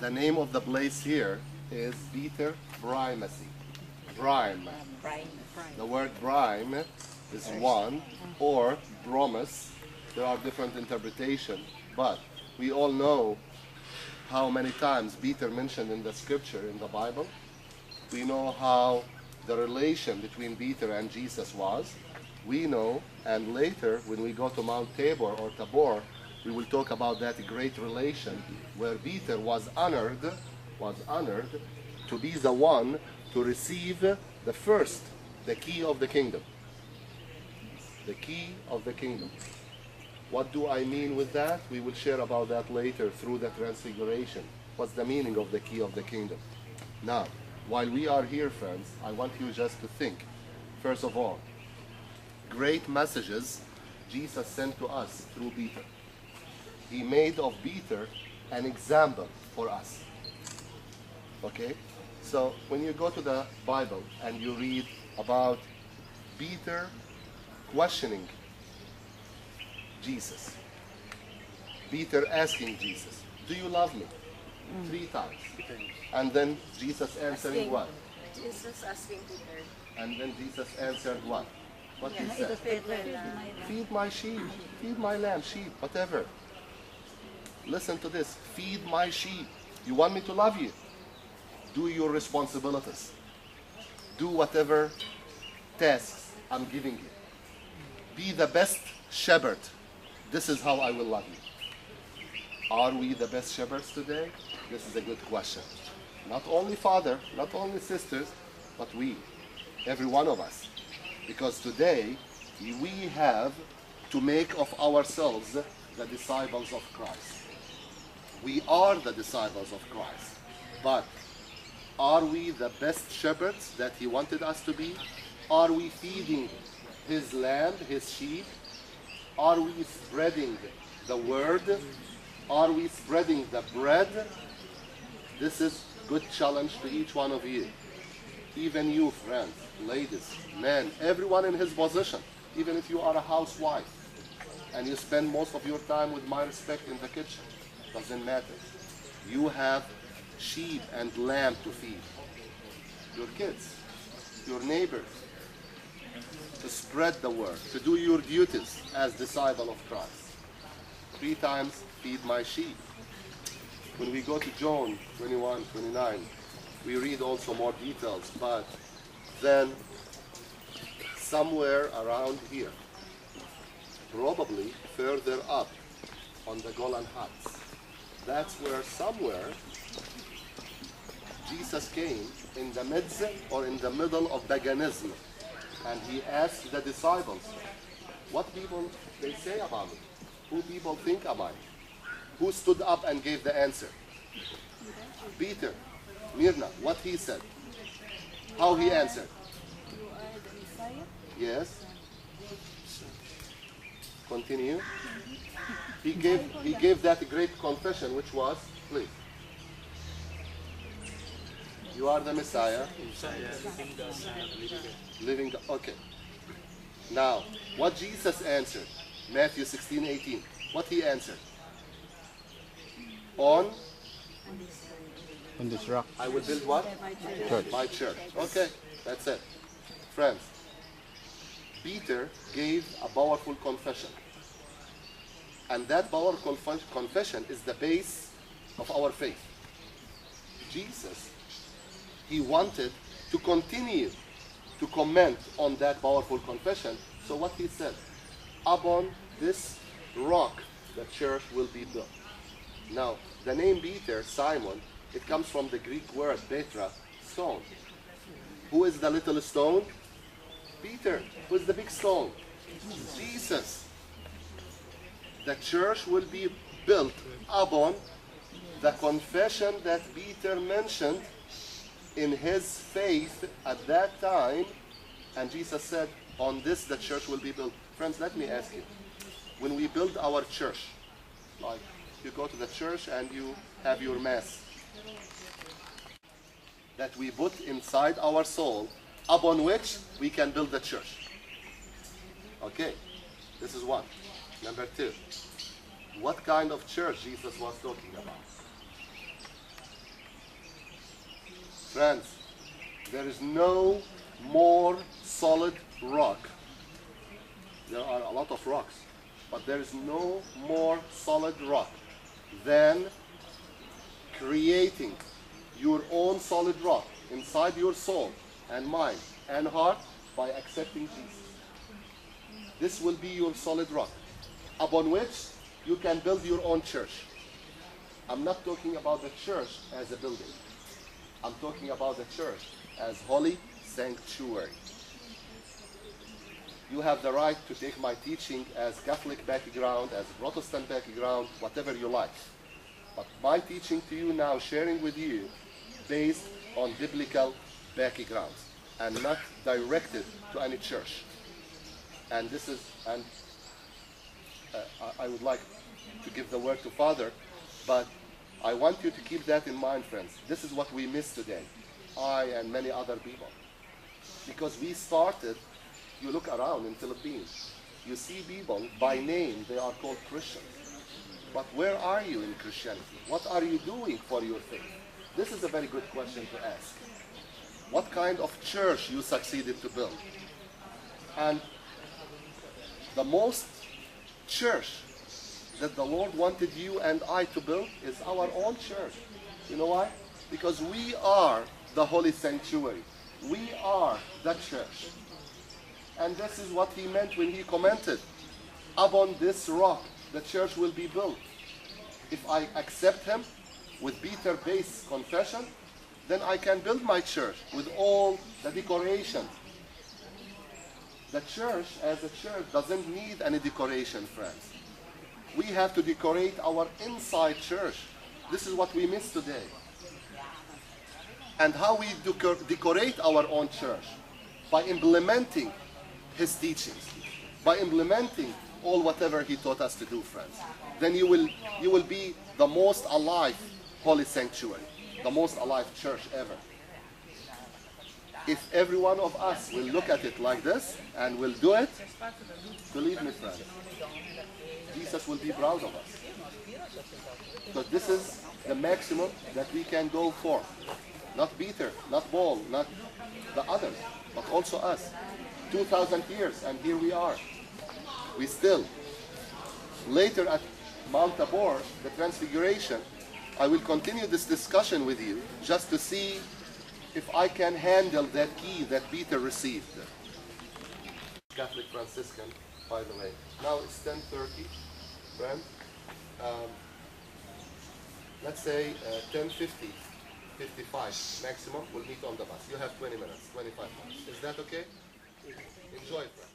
The name of the place here is Peter Primacy. Prime. The word prime is one, or promise. There are different interpretations, but we all know how many times Peter mentioned in the scripture in the Bible. We know how the relation between Peter and Jesus was. We know, and later when we go to Mount Tabor or Tabor, we will talk about that great relation where Peter was honored to be the one to receive the key of the kingdom. The key of the kingdom. What do I mean with that? We will share about that later through the transfiguration. What's the meaning of the key of the kingdom? Now, while we are here, friends, I want you just to think. First of all, great messages Jesus sent to us through Peter. He made of Peter an example for us. Okay? So when you go to the Bible and you read about Peter questioning Jesus, Peter asking Jesus, "Do you love me?" 3 times. And then Jesus answering what? Jesus asking Peter. And then Jesus answered what? What he said? Feed my sheep, feed my lamb, sheep, whatever. Listen to this, feed my sheep. You want me to love you? Do your responsibilities. Do whatever tasks I'm giving you. Be the best shepherd. This is how I will love you. Are we the best shepherds today? This is a good question. Not only father, not only sisters, but we, every one of us. Because today, we have to make of ourselves the disciples of Christ. We are the disciples of Christ. But are we the best shepherds that he wanted us to be? Are we feeding his lamb, his sheep? Are we spreading the word? Are we spreading the bread? This is a good challenge to each one of you. Even you, friends, ladies, men, everyone in his position. Even if you are a housewife and you spend most of your time, with my respect, in the kitchen, doesn't matter. You have sheep and lamb to feed. Your kids, your neighbors, to spread the word, to do your duties as disciple of Christ. 3 times, feed my sheep. When we go to John 21, 29, we read also more details, but then somewhere around here, probably further up on the Golan Heights, that's where somewhere Jesus came in the midst or in the middle of paganism, and he asked the disciples, what people they say about me? Who people think am I? Who stood up and gave the answer? Peter, Mirna, what he said? How he answered? You are the Messiah? Yes. Continue. He gave that great confession, which was, please. You are the Messiah. Living God. Okay. Now, what Jesus answered, Matthew 16:18. What he answered? On this rock. I will build what? Church. My church. Okay, that's it. Friends, Peter gave a powerful confession. And that powerful confession is the base of our faith. Jesus, he wanted to continue to comment on that powerful confession. So what he said, upon this rock the church will be built. Now, the name Peter, Simon, it comes from the Greek word Petra, stone. Who is the little stone? Peter. Who is the big stone? Jesus. The church will be built upon the confession that Peter mentioned in his faith at that time, and Jesus said, on this the church will be built. Friends, let me ask you, when we build our church, like you go to the church and you have your mass, that we put inside our soul, upon which we can build the church. Okay, this is one. Number 2, what kind of church Jesus was talking about? Friends, there is no more solid rock. There are a lot of rocks, but there is no more solid rock than creating your own solid rock inside your soul and mind and heart by accepting Jesus. This will be your solid rock upon which you can build your own church. I'm not talking about the church as a building. I'm talking about the church as holy sanctuary. You have the right to take my teaching as Catholic background, as Protestant background, whatever you like. But my teaching to you now, sharing with you, based on biblical backgrounds and not directed to any church. And this is, I would like to give the word to Father, but I want you to keep that in mind, friends. This is what we miss today, I and many other people. Because we started, you look around in Philippines, you see people by name, they are called Christians. But where are you in Christianity? What are you doing for your faith? This is a very good question to ask. What kind of church you succeeded to build? And the most church that the Lord wanted you and I to build is our own church. You know why? Because we are the holy sanctuary. We are the church. And this is what he meant when he commented, upon this rock the church will be built. If I accept him with Peter-based confession, then I can build my church with all the decorations. The church as a church doesn't need any decoration, friends. We have to decorate our inside church. This is what we miss today. And how we decorate our own church? By implementing his teachings. By implementing all whatever he taught us to do, friends. Then you will be the most alive holy sanctuary. The most alive church ever. If every one of us will look at it like this and will do it, believe me, friends, Jesus will be proud of us. Because this is the maximum that we can go for. Not Peter, not Paul, not the others, but also us. 2,000 years, and here we are. We still. Later at Mount Tabor, the Transfiguration, I will continue this discussion with you just to see if I can handle that key that Peter received. Catholic Franciscan, by the way. Now it's 10:30, friend. Let's say 10:50, 55 maximum. We'll meet on the bus. You have 20 minutes, 25 minutes. Is that okay? Enjoy it, friend.